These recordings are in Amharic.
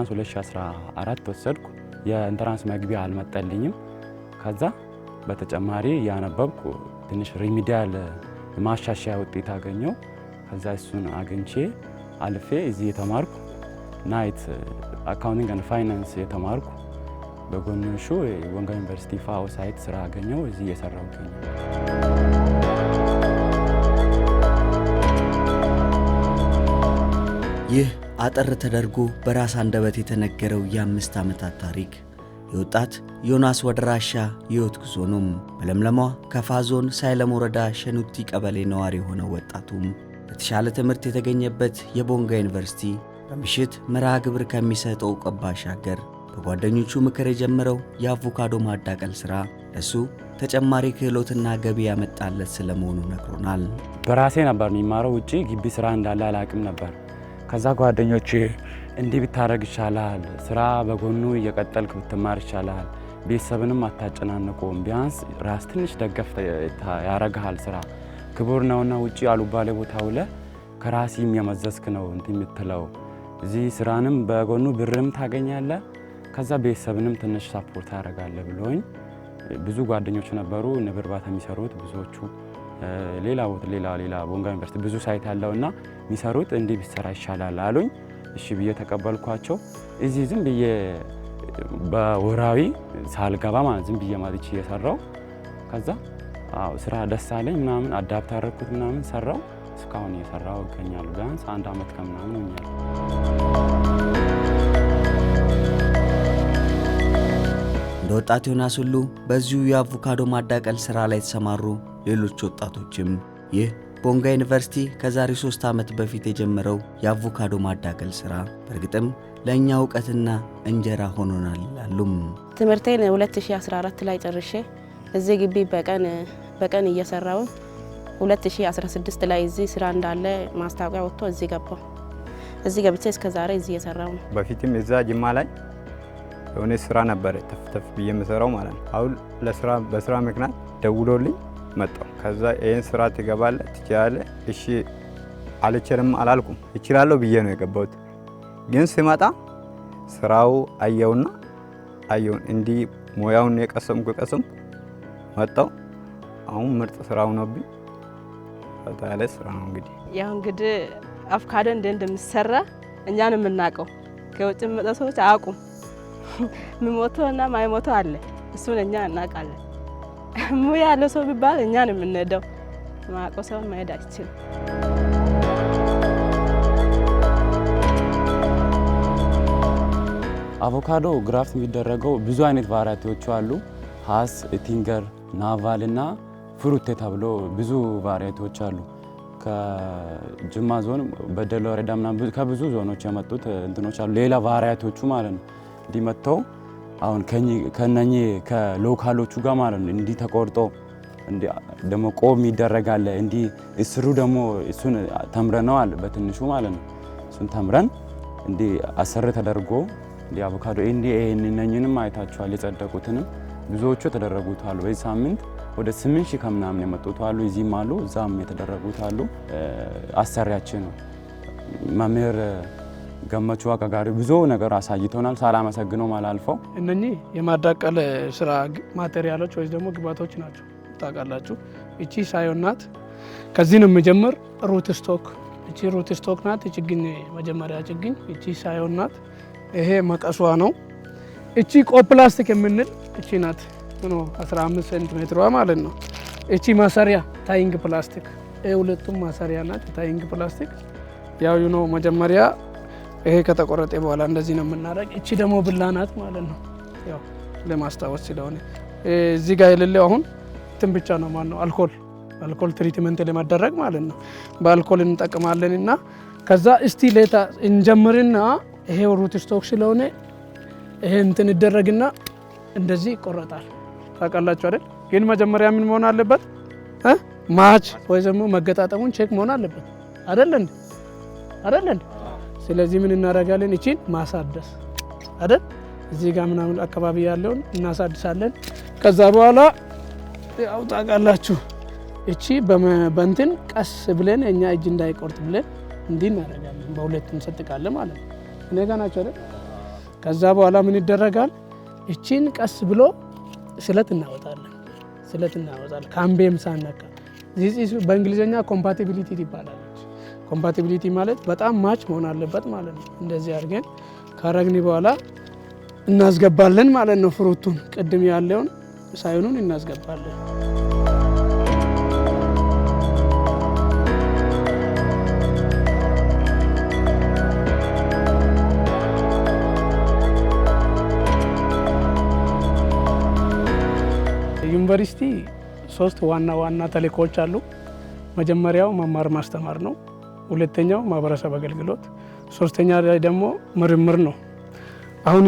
ኢንትራንስ 2014 ወሰድኩ የኢንትራንስ መግቢያ አልመጣልኝም ከዛ በተጨማሪ ያነበብኩ ትንሽ ሪሚዲያል ማሻሻያ ውጤት አገኘው ከዛ እሱን አግኝቼ አልፌ እዚህ የተማርኩ ናይት አካውንቲንግ ኤንድ ፋይናንስ የተማርኩ በጎንሹ ወንጋ ዩኒቨርሲቲ ፋኦ ሳይት ስራ አገኘው እዚህ እየሰራሁ እገኛለሁ። ይህ አጠር ተደርጎ በራስ አንደበት የተነገረው የ5 ዓመታት ታሪክ የወጣት ዮናስ ወደራሻ የህይወት ጉዞ ነው። በለምለሟ ከፋ ዞን ሳይለም ወረዳ ሸኑቲ ቀበሌ ነዋሪ የሆነው ወጣቱም የተሻለ ትምህርት የተገኘበት የቦንጋ ዩኒቨርሲቲ በምሽት መርሃ ግብር ከሚሰጠው ዕውቀት ባሻገር በጓደኞቹ ምክር የጀመረው የአቮካዶ ማዳቀል ሥራ ለሱ ተጨማሪ ክህሎትና ገቢ ያመጣለት ስለመሆኑ ነግሮናል። በራሴ ነበር የሚማረው ውጪ ግቢ ስራ እንዳለ አላቅም ነበር። ከዛ ጓደኞቼ እንዲህ ብታረግ ይሻላል፣ ስራ በጎኑ እየቀጠልክ ብትማር ይሻላል፣ ቤተሰብንም አታጨናንቁም፣ ቢያንስ ራስ ትንሽ ደገፍ ያረጋል፣ ስራ ክቡር ነውና ውጪ አሉባሌ ቦታ ውለ ከራሲ የሚያመዘስክ ነው እንትን የምትለው እዚህ ስራንም በጎኑ ብርም ታገኛለ ከዛ ቤተሰብንም ትንሽ ሳፖርት ያረጋል ብሎኝ ብዙ ጓደኞች ነበሩ ንብርባት የሚሰሩት ብዙዎቹ ሌላ ቦንጋ ዩኒቨርሲቲ ብዙ ሳይት ያለውና የሚሰሩት እንዲህ ቢሰራ ይሻላል አሉኝ። እሺ ብዬ ተቀበልኳቸው። እዚህ ዝም ብዬ በወራዊ ሳልገባ ማለት ዝም ብዬ ማለት እየሰራው ከዛ ስራ ደስ አለኝ ምናምን አዳፕት አደረኩት ምናምን ሰራው እስካሁን እየሰራው እገኛለሁ። ቢያንስ 1 ዓመት ከምናምን ሆኛል። እንደ ወጣት ዮናስ ሁሉ በዚሁ የአቮካዶ ማዳቀል ሥራ ላይ የተሰማሩ ሌሎች ወጣቶችም ይህ ቦንጋ ዩኒቨርሲቲ ከዛሬ 3 ዓመት በፊት የጀመረው የአቮካዶ ማዳቀል ሥራ በእርግጥም ለእኛ ዕውቀትና እንጀራ ሆኖናል ይላሉም። ትምህርቴን 2014 ላይ ጨርሼ እዚህ ግቢ በቀን እየሰራው 2016 ላይ እዚህ ስራ እንዳለ ማስታወቂያ ወጥቶ እዚህ ገባው። እዚህ ገብቼ እስከ ዛሬ እዚህ እየሰራው ነው። በፊትም እዛ ጅማ ላይ የሆነ ስራ ነበር ተፍተፍ ብዬ የምሰራው ማለት ነው። አሁን በስራ ምክንያት ደውሎልኝ መጣው። ከዛ ይሄን ስራ ትገባለህ ትችላለህ? እሺ አልችልም አላልኩም፣ እችላለሁ ብዬ ነው የገባሁት። ግን ስመጣ ስራው አየውና እንዲህ ሙያውን የቀሰምኩ መጣው። አሁን ምርጥ ስራው ነውብኝ። ታለ ስራ ነው እንግዲህ አቮካዶ እንደምሰራ እኛን የምናውቀው ከውጭ መጣ ሰዎች አያውቁም። ምሞቶና ማይሞቶ አለ እሱን እኛ እናውቃለን። ሙያ ያለው ሰው ቢባል እኛን የምንሄደው ማውቀው ሰው መሄድ አይችልም። አቮካዶ ግራፍት የሚደረገው ብዙ አይነት ቫራይቲዎች አሉ። ሃስ፣ ቲንገር፣ ናቫል እና ፍሩት ተብሎ ብዙ ቫራይቲዎች አሉ። ከጅማ ዞን በደሎ ወረዳ ምናምን ከብዙ ዞኖች የመጡት እንትኖች አሉ። ሌላ ቫራይቲዎቹ ማለት ነው እንዲመጣው አሁን ከነኚህ ከሎካሎቹ ጋር ማለት ነው እንዲ ተቆርጦ እንዲ ደሞ ቆም ይደረጋል። እንዲ እስሩ ደሞ እሱን ተምረናል በትንሹ ማለት ነው። እሱን ተምረን እንዲ አሰር ተደርጎ እንዲ አቮካዶ እንዲ እነኚህንም አይታችኋል። የጸደቁትንም ብዙዎቹ ተደረጉት አሉ። በዚህ ሳምንት ወደ 8000 ከምናምን የመጡት አሉ። እዚህም አሉ እዛም የተደረጉት አሉ። አሰሪያችን ነው መምህር ገመቹ አጋጋሪ ብዙ ነገር አሳይቶናል። ሳላመሰግነው ማላልፈው እነኚህ የማዳቀል ስራ ማቴሪያሎች ወይ ደግሞ ግብአቶች ናቸው። ታውቃላችሁ እቺ ሳዮን ናት። ከዚህ ነው የሚጀምር ሩት ስቶክ። እቺ ሩት ስቶክ ናት። ችግኝ መጀመሪያ ችግኝ እቺ ሳዮን ናት። ይሄ መቀሷ ነው። እቺ ቆፕላስቲክ የምንል እቺ ናት ነው 15 ሴንቲሜትሯ ማለት ነው። እቺ ማሰሪያ ታይንግ ፕላስቲክ ሁለቱም ማሰሪያ ናት። ታይንግ ፕላስቲክ ያው ነው መጀመሪያ ይሄ ከተቆረጠ በኋላ እንደዚህ ነው የምናደርግ። እቺ ደግሞ ብላ ናት ማለት ነው። ያው ለማስታወስ ስለሆነ እዚህ ጋር የሌለው አሁን እንትን ብቻ ነው ማለት ነው። አልኮል ትሪትመንት ለማድረግ ማለት ነው። በአልኮል እንጠቀማለንና ከዛ እስቲ ሌታ እንጀምርና ይሄ ሩት ስቶክ ስለሆነ ይሄ እንትን ይደረግና እንደዚህ ይቆረጣል። ታውቃላችሁ አይደል? ግን መጀመሪያ ምን መሆን አለበት? ማች ወይ ደግሞ መገጣጠሙን ቼክ መሆን አለበት አይደል እንዴ? ስለዚህ ምን እናደርጋለን? እቺን ማሳደስ አይደል? እዚህ ጋር ምናምን አካባቢ ያለውን እናሳድሳለን። ከዛ በኋላ ያው ታውቃላችሁ እቺ በእንትን ቀስ ብለን እኛ እጅ እንዳይቆርጥ ብለን እንዲህ እናደርጋለን። በሁለቱም ሰጥቃለን ማለት ነው። እኔ ጋር ናቸው አይደል? ከዛ በኋላ ምን ይደረጋል? እቺን ቀስ ብሎ ስለት እናወጣለን። ካምቤም ሳነካ በእንግሊዝኛ ኮምፓቲቢሊቲ ይባላለች። ኮምፓቲቢሊቲ ማለት በጣም ማች መሆን አለበት ማለት ነው። እንደዚህ አድርገን ካረግኒ በኋላ እናስገባለን ማለት ነው። ፍሩቱን ቅድም ያለውን ሳይኑን እናስገባለን። ዩኒቨርሲቲ 3 ዋና ተልእኮዎች አሉ። መጀመሪያው መማር ማስተማር ነው። ሁለተኛው ማህበረሰብ አገልግሎት፣ ሶስተኛ ላይ ደግሞ ምርምር ነው። አሁን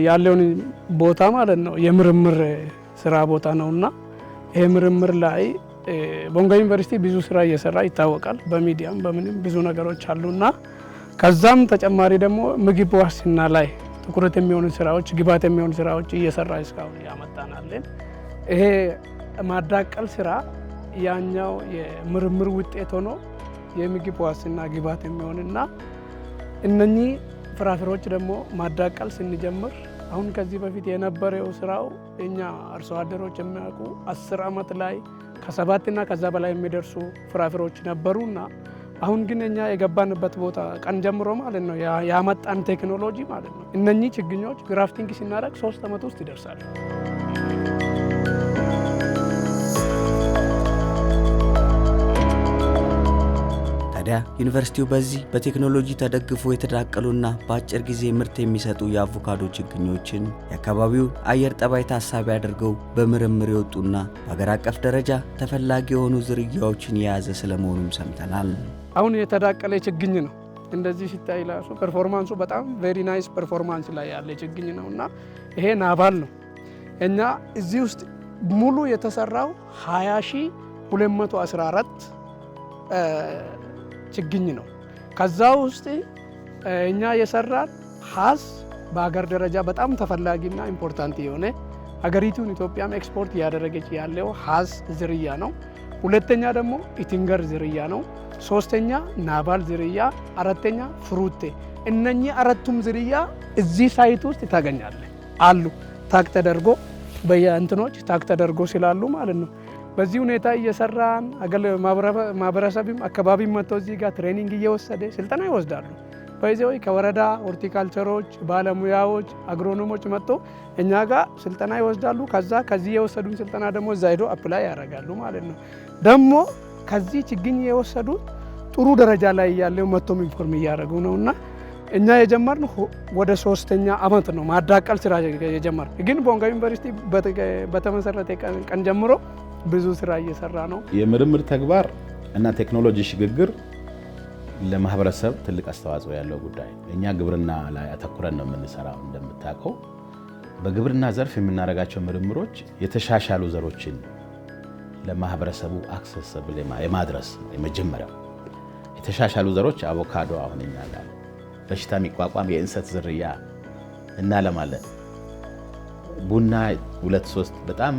ያለውን ቦታ ማለት ነው የምርምር ስራ ቦታ ነውና ይሄ ምርምር ላይ ቦንጋ ዩኒቨርሲቲ ብዙ ስራ እየሰራ ይታወቃል። በሚዲያም በምንም ብዙ ነገሮች አሉና ከዛም ተጨማሪ ደግሞ ምግብ ዋስትና ላይ ትኩረት የሚሆኑ ስራዎች፣ ግብዓት የሚሆኑ ስራዎች እየሰራ እስካሁን ያመጣናለን። ይሄ ማዳቀል ስራ ያኛው የምርምር ውጤት ሆኖ የምግብ ዋስትና ግብዓት የሚሆንና እነኚህ ፍራፍሬዎች ደግሞ ማዳቀል ስንጀምር አሁን ከዚህ በፊት የነበረው ስራው እኛ አርሶ አደሮች የሚያውቁ 10 ዓመት ላይ ከ7 እና ከዛ በላይ የሚደርሱ ፍራፍሬዎች ነበሩና አሁን ግን እኛ የገባንበት ቦታ ቀን ጀምሮ ማለት ነው ያመጣን ቴክኖሎጂ ማለት ነው እነኚህ ችግኞች ግራፍቲንግ ሲናረግ 3 ዓመት ውስጥ ይደርሳሉ። ታዲያ ዩኒቨርሲቲው በዚህ በቴክኖሎጂ ተደግፎ የተዳቀሉና በአጭር ጊዜ ምርት የሚሰጡ የአቮካዶ ችግኞችን የአካባቢውን አየር ጠባይ ታሳቢ አድርገው በምርምር የወጡና በሀገር አቀፍ ደረጃ ተፈላጊ የሆኑ ዝርያዎችን የያዘ ስለመሆኑም ሰምተናል። አሁን የተዳቀለ ችግኝ ነው። እንደዚህ ሲታይ ራሱ ፐርፎርማንሱ በጣም ቬሪ ናይስ ፐርፎርማንስ ላይ ያለ ችግኝ ነውና ይሄ ናባል ነው። እኛ እዚህ ውስጥ ሙሉ የተሰራው 20214 ችግኝ ነው። ከዛ ውስጥ እኛ የሰራን ሀስ በሀገር ደረጃ በጣም ተፈላጊና ኢምፖርታንት የሆነ ሀገሪቱን ኢትዮጵያም ኤክስፖርት እያደረገች ያለው ሀስ ዝርያ ነው። ሁለተኛ ደግሞ ኢቲንገር ዝርያ ነው። ሶስተኛ ናባል ዝርያ፣ አራተኛ ፍሩቴ። እነኚህ አራቱም ዝርያ እዚህ ሳይት ውስጥ ታገኛለህ አሉ። ታክ ተደርጎ በየእንትኖች ታክ ተደርጎ ስላሉ ማለት ነው። በዚህ ሁኔታ እየሰራን ማህበረሰብም አካባቢ መጥተው እዚህ ጋር ትሬኒንግ እየወሰደ ስልጠና ይወስዳሉ። በዚህ ከወረዳ ሆርቲካልቸሮች፣ ባለሙያዎች፣ አግሮኖሞች መጥተው እኛ ጋር ስልጠና ይወስዳሉ። ከዚህ የወሰዱን ስልጠና ደግሞ እዛ ሄዶ አፕላይ ያደርጋሉ ማለት ነው። ደግሞ ከዚህ ችግኝ የወሰዱት ጥሩ ደረጃ ላይ ያለው መጥቶም ኢንፎርም እያደረጉ ነውና እኛ የጀመርን ወደ 3ኛ ዓመት ነው ማዳቀል ስራ የጀመርን። ግን ቦንጋ ዩኒቨርሲቲ በተመሰረተ ቀን ጀምሮ ብዙ ስራ እየሰራ ነው። የምርምር ተግባር እና ቴክኖሎጂ ሽግግር ለማህበረሰብ ትልቅ አስተዋጽኦ ያለው ጉዳይ። እኛ ግብርና ላይ አተኩረን ነው የምንሰራው። እንደምታውቀው በግብርና ዘርፍ የምናደርጋቸው ምርምሮች የተሻሻሉ ዘሮችን ለማህበረሰቡ አክሰስብል የማድረስ የመጀመሪያው የተሻሻሉ ዘሮች አቮካዶ አሁን እኛ ጋር በሽታ የሚቋቋም የእንሰት ዝርያ እናለማለን። ቡና 2-3 በጣም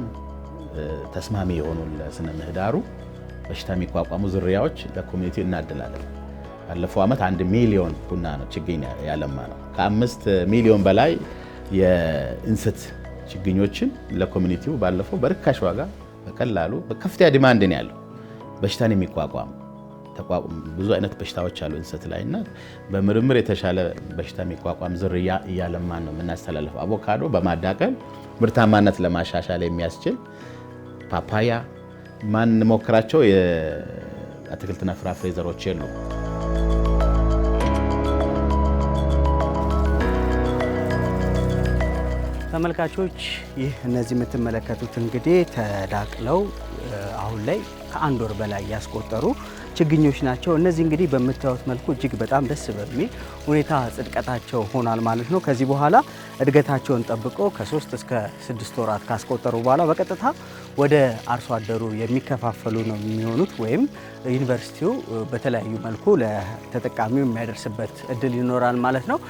ተስማሚ የሆኑ ለስነ ምህዳሩ በሽታ የሚቋቋሙ ዝርያዎች ለኮሚኒቲው እናድላለን። ባለፈው ዓመት 1 ሚሊዮን ቡና ነው ችግኝ ያለማ ነው። ከ5 ሚሊዮን በላይ የእንሰት ችግኞችን ለኮሚኒቲው ባለፈው በርካሽ ዋጋ በቀላሉ በከፍተኛ ዲማንድ ነው ያለው። በሽታን የሚቋቋም ብዙ አይነት በሽታዎች አሉ እንሰት ላይና በምርምር የተሻለ በሽታ የሚቋቋም ዝርያ እያለማን ነው የምናስተላልፈው። አቮካዶ በማዳቀል ምርታማነት ለማሻሻል የሚያስችል ፓፓያ ማን ሞክራቸው የአትክልትና ፍራፍሬ ዘሮች የሉ። ተመልካቾች ይህ እነዚህ የምትመለከቱት እንግዲህ ተዳቅለው አሁን ላይ ከ1 ወር በላይ ያስቆጠሩ ችግኞች ናቸው። እነዚህ እንግዲህ በምታዩት መልኩ እጅግ በጣም ደስ በሚል ሁኔታ ጽድቀታቸው ሆኗል ማለት ነው። ከዚህ በኋላ እድገታቸውን ጠብቀው ከ3 እስከ 6 ወራት ካስቆጠሩ በኋላ በቀጥታ ወደ አርሶ አደሩ የሚከፋፈሉ ነው የሚሆኑት ወይም ዩኒቨርሲቲው በተለያዩ መልኩ ለተጠቃሚው የሚያደርስበት እድል ይኖራል ማለት ነው።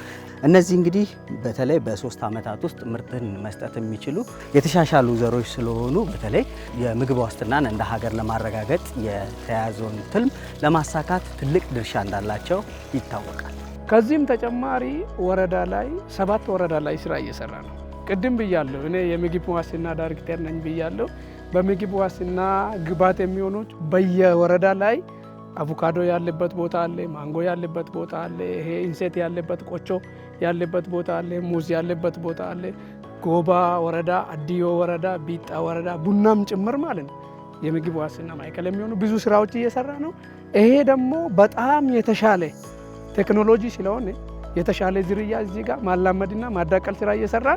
እነዚህ እንግዲህ በተለይ በ3 ዓመታት ውስጥ ምርትን መስጠት የሚችሉ የተሻሻሉ ዘሮች ስለሆኑ በተለይ የምግብ ዋስትናን እንደ ሀገር ለማረጋገጥ የተያዘውን ትልም ለማሳካት ትልቅ ድርሻ እንዳላቸው ይታወቃል። ከዚህም ተጨማሪ ወረዳ ላይ 7 ወረዳ ላይ ስራ እየሰራ ነው። ቅድም ብያለሁ፣ እኔ የምግብ ዋስትና ዳይሬክተር ነኝ ብያለሁ። በምግብ ዋስትና ግብዓት የሚሆኑት በየወረዳ ላይ አቮካዶ ያለበት ቦታ አለ፣ ማንጎ ያለበት ቦታ አለ፣ ይሄ ኢንሴት ያለበት ቆጮ ያለበት ቦታ አለ፣ ሙዝ ያለበት ቦታ አለ። ጎባ ወረዳ፣ አዲዮ ወረዳ፣ ቢጣ ወረዳ ቡናም ጭምር ማለት ነው የምግብ ዋስትና ማዕከል የሚሆኑ ብዙ ስራዎች እየሰራ ነው። ይሄ ደግሞ በጣም የተሻለ ቴክኖሎጂ ስለሆነ የተሻለ ዝርያ እዚህ ጋር ማላመድና ማዳቀል ስራ እየሰራ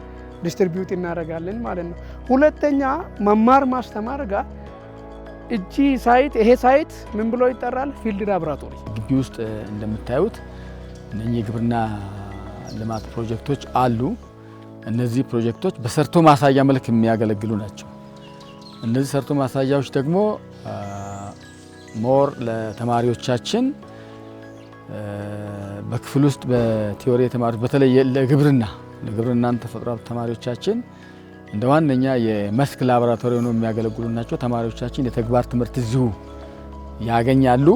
ዲስትሪቢዩት እናደርጋለን ማለት ነው። ሁለተኛ መማር ማስተማር ጋር እጂ ሳይት ይሄ ሳይት ምን ብሎ ይጠራል? ፊልድ ላቦራቶሪ። ግቢ ውስጥ እንደምታዩት እነኚህ የግብርና ልማት ፕሮጀክቶች አሉ። እነዚህ ፕሮጀክቶች በሰርቶ ማሳያ መልክ የሚያገለግሉ ናቸው። እነዚህ ሰርቶ ማሳያዎች ደግሞ ሞር ለተማሪዎቻችን በክፍል ውስጥ በቲዮሪ የተማሩት በተለይ ለግብርናን ተፈጥሮ ተማሪዎቻችን እንደ ዋነኛ የመስክ ላቦራቶሪ ሆነው የሚያገለግሉ ናቸው። ተማሪዎቻችን የተግባር ትምህርት እዚሁ ያገኛሉ።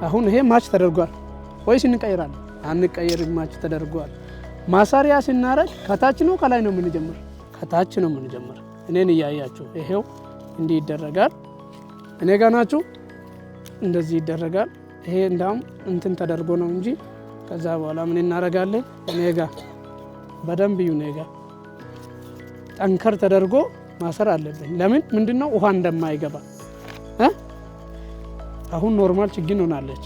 አሁን ይሄ ማች ተደርጓል ወይስ እንቀይራለን? አንቀይርም። ማች ተደርጓል። ማሰሪያ ስናረግ ከታች ነው ከላይ ነው የምንጀምር? ከታች ነው የምንጀምር። እኔን እያያችሁ ይሄው እንዲህ ይደረጋል። እኔ ጋር ናችሁ፣ እንደዚህ ይደረጋል። ይሄ እንዳውም እንትን ተደርጎ ነው እንጂ ከዛ በኋላ ምን እናደርጋለን? እኔ ጋር በደንብ እዩ። እኔ ጋር ጠንከር ተደርጎ ማሰር አለብን። ለምን ምንድነው ውሃ እንደማይገባ። አሁን ኖርማል ችግኝ ሆናለች።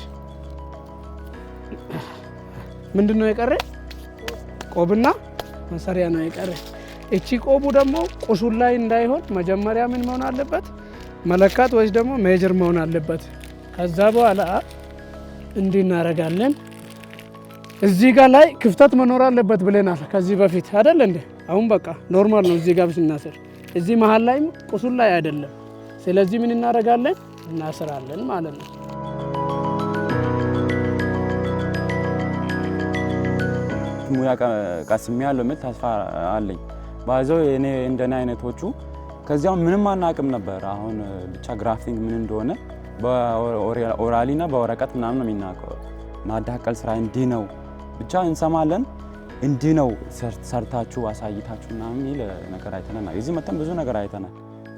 ምንድነው የቀረ? ቆብና ማሰሪያ ነው የቀረ። እቺ ቆቡ ደግሞ ቁሱል ላይ እንዳይሆን መጀመሪያ ምን መሆን አለበት? መለካት ወይስ ደግሞ ሜጀር መሆን አለበት። ከዛ በኋላ እንዲህ እናደርጋለን። እዚህ ጋር ላይ ክፍተት መኖር አለበት ብለናል ከዚህ በፊት አይደል እንዴ? አሁን በቃ ኖርማል ነው እዚህ ጋር ስናስር። እዚህ መሀል ላይ ቁሱል ላይ አይደለም። ስለዚህ ምን እናደርጋለን? እናስራለን ማለት ነው። ሙያ ቀስሜ ያለው ምን ተስፋ አለኝ። ባይዘው እኔ እንደኔ አይነቶቹ ከዚያው ምንም አናቅም ነበር። አሁን ብቻ ግራፍቲንግ ምን እንደሆነ በኦራሊና በወረቀት ምናምን ነው የሚናቀው። ማዳቀል ስራ እንዲህ ነው ብቻ እንሰማለን። እንዲህ ነው ሰርታችሁ አሳይታችሁ ምናምን የሚል ነገር አይተናል። እዚህ መተን ብዙ ነገር አይተናል።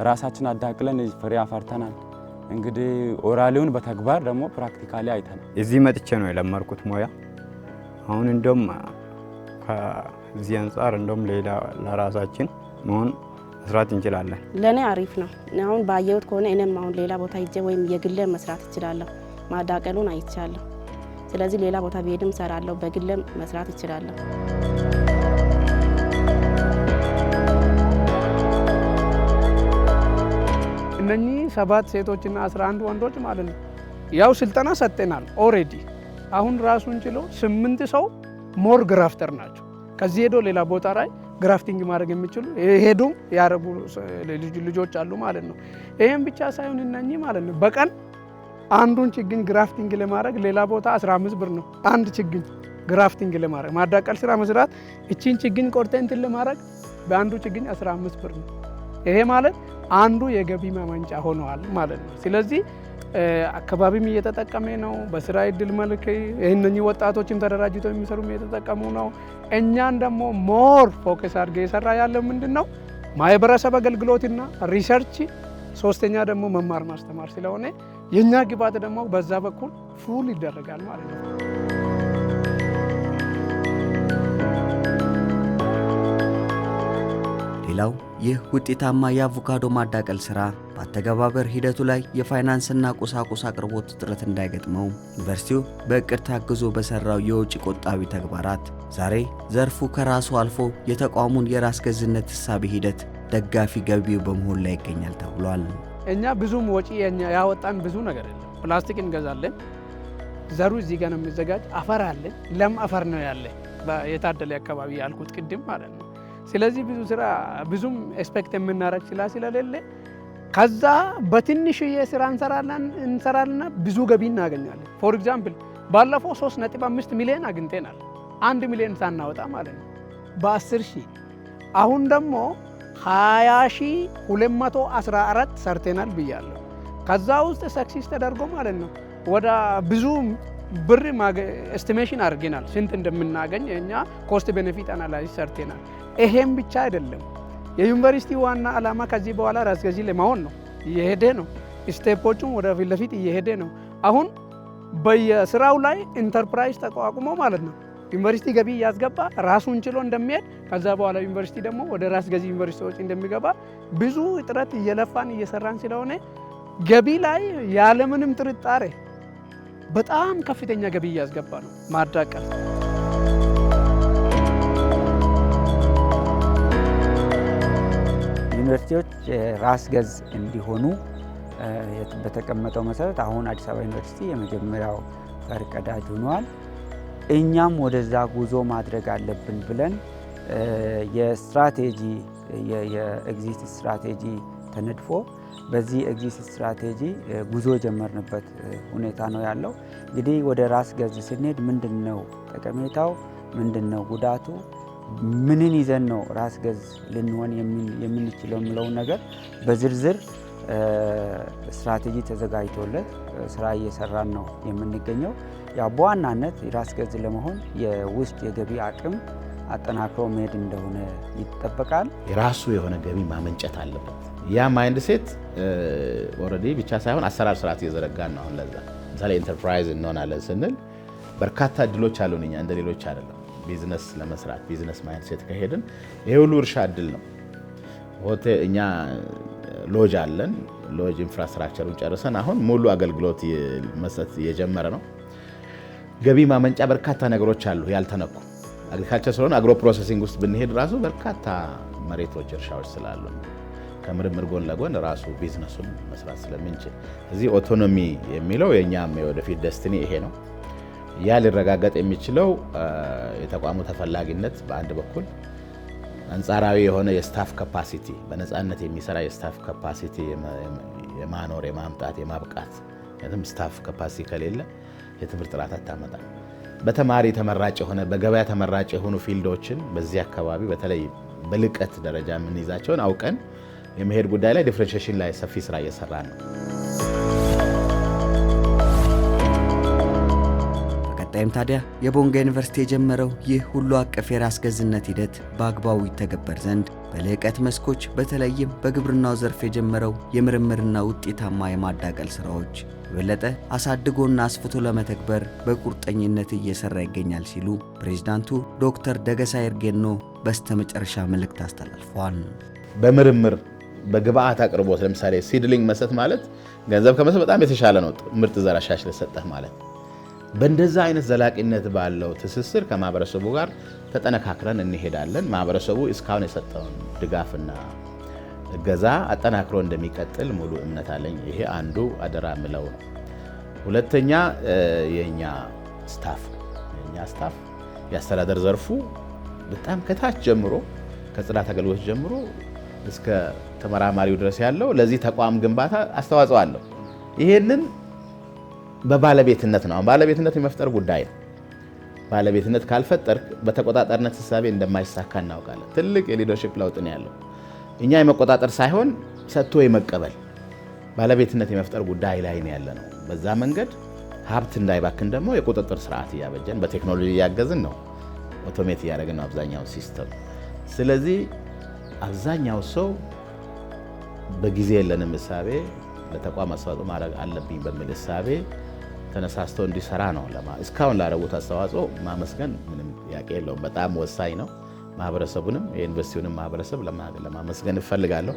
ራሳችን አዳቅለን ፍሬ አፈርተናል። እንግዲህ ኦራሊውን በተግባር ደግሞ ፕራክቲካሊ አይተናል። እዚህ መጥቼ ነው የለመርኩት ሙያ። አሁን እንደውም ከዚህ አንጻር እንደውም ሌላ ለራሳችን መሆን መስራት እንችላለን። ለእኔ አሪፍ ነው። አሁን ባየሁት ከሆነ እኔም አሁን ሌላ ቦታ ሂጄ ወይም የግሌም መስራት እችላለሁ። ማዳቀሉን አይቻለሁ። ስለዚህ ሌላ ቦታ ብሄድም እሰራለሁ፣ በግሌም መስራት እችላለሁ። እነኚህ 7 ሴቶችና 11 ወንዶች ማለት ነው ያው ስልጠና ሰጥተናል ኦሬዲ። አሁን ራሱን ችሎ 8 ሰው ሞር ግራፍተር ናቸው። ከዚህ ሄዶ ሌላ ቦታ ላይ ግራፍቲንግ ማድረግ የሚችሉ ሄዱም ያደረጉ ልጆች አሉ ማለት ነው። ይህም ብቻ ሳይሆን እነኚህ ማለት ነው በቀን አንዱን ችግኝ ግራፍቲንግ ለማድረግ ሌላ ቦታ 15 ብር ነው። አንድ ችግኝ ግራፍቲንግ ለማድረግ ማዳቀል ስራ መስራት እቺን ችግኝ ቆርጠን እንትን ለማድረግ በአንዱ ችግኝ 15 ብር ነው። ይሄ ማለት አንዱ የገቢ ማመንጫ ሆነዋል ማለት ነው። ስለዚህ አካባቢም እየተጠቀመ ነው። በስራ እድል መልክ እነኚህ ወጣቶችም ተደራጅተው የሚሰሩም እየተጠቀሙ ነው። እኛን ደግሞ ሞር ፎከስ አድርገ የሰራ ያለው ምንድን ነው? ማህበረሰብ አገልግሎትና ሪሰርች፣ ሶስተኛ ደግሞ መማር ማስተማር ስለሆነ የኛ ግባት ደግሞ በዛ በኩል ፉል ይደረጋል ማለት ነው። ሌላው ይህ ውጤታማ የአቮካዶ ማዳቀል ስራ በአተገባበር ሂደቱ ላይ የፋይናንስና ቁሳቁስ አቅርቦት እጥረት እንዳይገጥመው ዩኒቨርሲቲው በእቅድ ታግዞ በሰራው የውጭ ቆጣቢ ተግባራት ዛሬ ዘርፉ ከራሱ አልፎ የተቋሙን የራስ ገዝነት እሳቤ ሂደት ደጋፊ ገቢው በመሆን ላይ ይገኛል ተብሏል። እኛ ብዙም ወጪ ያወጣን ብዙ ነገር የለም። ፕላስቲክ እንገዛለን። ዘሩ እዚህ ጋር ነው የሚዘጋጅ። አፈር አለ፣ ለም አፈር ነው ያለ የታደለ አካባቢ ያልኩት ቅድም ማለት ነው። ስለዚህ ብዙ ስራ ብዙም ኤክስፔክት የምናረግ ስለሌለ ከዛ በትንሽዬ ስራ እንሰራልና ብዙ ገቢ እናገኛለን። ፎር ኤግዛምፕል ባለፈው 3.5 ሚሊዮን አግኝተናል። 1 ሚሊዮን ሳናወጣ ማለት ነው በ10 ሺህ። አሁን ደግሞ 20,214 ሰርተናል ብያለሁ። ከዛ ውስጥ ሰክሲስ ተደርጎ ማለት ነው ወደ ብዙ ብር ኤስቲሜሽን አድርገናል ስንት እንደምናገኝ እኛ ኮስት ቤኔፊት አናላይዝ ሰርተናል። ይሄም ብቻ አይደለም። የዩኒቨርሲቲ ዋና ዓላማ ከዚህ በኋላ ራስ ገዝ ለመሆን ነው። እየሄደ ነው። ስቴፖቹም ወደ ፊት ለፊት እየሄደ ነው። አሁን በየስራው ላይ ኢንተርፕራይዝ ተቋቁሞ ማለት ነው ዩኒቨርሲቲ ገቢ እያስገባ ራሱን ችሎ እንደሚሄድ ከዛ በኋላ ዩኒቨርሲቲ ደግሞ ወደ ራስ ገዝ ዩኒቨርሲቲዎች እንደሚገባ ብዙ ጥረት እየለፋን እየሰራን ስለሆነ ገቢ ላይ ያለምንም ጥርጣሬ በጣም ከፍተኛ ገቢ እያስገባ ነው ማዳቀል። ዩኒቨርሲቲዎች ራስ ገዝ እንዲሆኑ በተቀመጠው መሰረት አሁን አዲስ አበባ ዩኒቨርሲቲ የመጀመሪያው ፈርቀዳጅ ሆኗል። እኛም ወደዛ ጉዞ ማድረግ አለብን ብለን የስትራቴጂ የኤግዚት ስትራቴጂ ተነድፎ በዚህ ኤግዚት ስትራቴጂ ጉዞ የጀመርንበት ሁኔታ ነው ያለው። እንግዲህ ወደ ራስ ገዝ ስንሄድ ምንድነው ጠቀሜታው፣ ምንድነው ጉዳቱ፣ ምንን ይዘን ነው ራስ ገዝ ልንሆን የምንችለው የሚለውን ነገር በዝርዝር ስትራቴጂ ተዘጋጅቶለት ስራ እየሰራን ነው የምንገኘው። ያው በዋናነት ራስ ገዝ ለመሆን የውስጥ የገቢ አቅም አጠናክሮ መሄድ እንደሆነ ይጠበቃል። የራሱ የሆነ ገቢ ማመንጨት አለበት። ያ ማይንድ ሴት ኦልሬዲ ብቻ ሳይሆን አሰራር ስርዓት እየዘረጋን ነው። አሁን ለዛ ለምሳሌ ኢንተርፕራይዝ እንሆናለን ስንል በርካታ እድሎች አሉን። እኛ እንደ ሌሎች አይደለም። ቢዝነስ ለመስራት ቢዝነስ ማይንድ ሴት ከሄድን ይሄ ሁሉ እርሻ እድል ነው። ሆቴል እኛ ሎጅ አለን። ሎጅ ኢንፍራስትራክቸሩን ጨርሰን አሁን ሙሉ አገልግሎት መስጠት እየጀመረ ነው። ገቢ ማመንጫ በርካታ ነገሮች አሉ ያልተነኩ። አግሪካልቸር ስለሆነ አግሮ ፕሮሰሲንግ ውስጥ ብንሄድ ራሱ በርካታ መሬቶች እርሻዎች ስላሉ ከምርምር ጎን ለጎን ራሱ ቢዝነሱን መስራት ስለምንችል እዚህ ኦቶኖሚ የሚለው የኛም የወደፊት ደስቲኒ ይሄ ነው። ያ ሊረጋገጥ የሚችለው የተቋሙ ተፈላጊነት በአንድ በኩል አንጻራዊ የሆነ የስታፍ ካፓሲቲ በነፃነት የሚሰራ የስታፍ ካፓሲቲ የማኖር የማምጣት የማብቃት የትም ስታፍ ካፓሲቲ ከሌለ የትምህርት ጥራት አታመጣም። በተማሪ ተመራጭ የሆነ በገበያ ተመራጭ የሆኑ ፊልዶችን በዚህ አካባቢ በተለይ በልቀት ደረጃ የምንይዛቸውን አውቀን የመሄድ ጉዳይ ላይ ዲፍረንሺዬሽን ላይ ሰፊ ስራ እየሰራ ነው። በቀጣይም ታዲያ የቦንጋ ዩኒቨርሲቲ የጀመረው ይህ ሁሉ አቀፍ የራስ ገዝነት ሂደት በአግባቡ ይተገበር ዘንድ በልዕቀት መስኮች በተለይም በግብርናው ዘርፍ የጀመረው የምርምርና ውጤታማ የማዳቀል ስራዎች የበለጠ አሳድጎና አስፍቶ ለመተግበር በቁርጠኝነት እየሰራ ይገኛል ሲሉ ፕሬዝዳንቱ ዶክተር ደገሳ ኤርጌኖ በስተመጨረሻ መልእክት አስተላልፈዋል። በምርምር በግብአት አቅርቦት ለምሳሌ ሲድሊንግ መስጠት ማለት ገንዘብ ከመስጠት በጣም የተሻለ ነው። ምርጥ ዘር አሻሽለህ ሰጠህ ማለት በእንደዛ አይነት ዘላቂነት ባለው ትስስር ከማህበረሰቡ ጋር ተጠነካክረን እንሄዳለን። ማህበረሰቡ እስካሁን የሰጠውን ድጋፍና እገዛ አጠናክሮ እንደሚቀጥል ሙሉ እምነት አለኝ። ይሄ አንዱ አደራ ምለው ነው። ሁለተኛ የኛ ስታፍ የአስተዳደር ዘርፉ በጣም ከታች ጀምሮ ከጽዳት አገልግሎት ጀምሮ እስከ ተመራማሪው ድረስ ያለው ለዚህ ተቋም ግንባታ አስተዋጽኦ አለው። ይሄንን በባለቤትነት ነው። ባለቤትነት የመፍጠር ጉዳይ ነው። ባለቤትነት ካልፈጠርክ በተቆጣጣሪነት ህሳቤ እንደማይሳካ እናውቃለን። ትልቅ የሊደርሺፕ ለውጥ ነው ያለው። እኛ የመቆጣጠር ሳይሆን ሰጥቶ የመቀበል ባለቤትነት የመፍጠር ጉዳይ ላይ ነው ያለ ነው። በዛ መንገድ ሀብት እንዳይባክን ደግሞ የቁጥጥር ስርዓት እያበጀን በቴክኖሎጂ እያገዝን ነው። ኦቶሜት እያደረግን ነው አብዛኛው ሲስተም። ስለዚህ አብዛኛው ሰው በጊዜ የለንም እሳቤ ለተቋም አስተዋጽኦ ማድረግ አለብኝ በሚል እሳቤ ተነሳስቶ እንዲሰራ ነው። እስካሁን ላደረጉት አስተዋጽኦ ማመስገን ምንም ጥያቄ የለውም። በጣም ወሳኝ ነው። ማህበረሰቡንም የዩኒቨርሲቲውንም ማህበረሰብ ለማመስገን እፈልጋለሁ።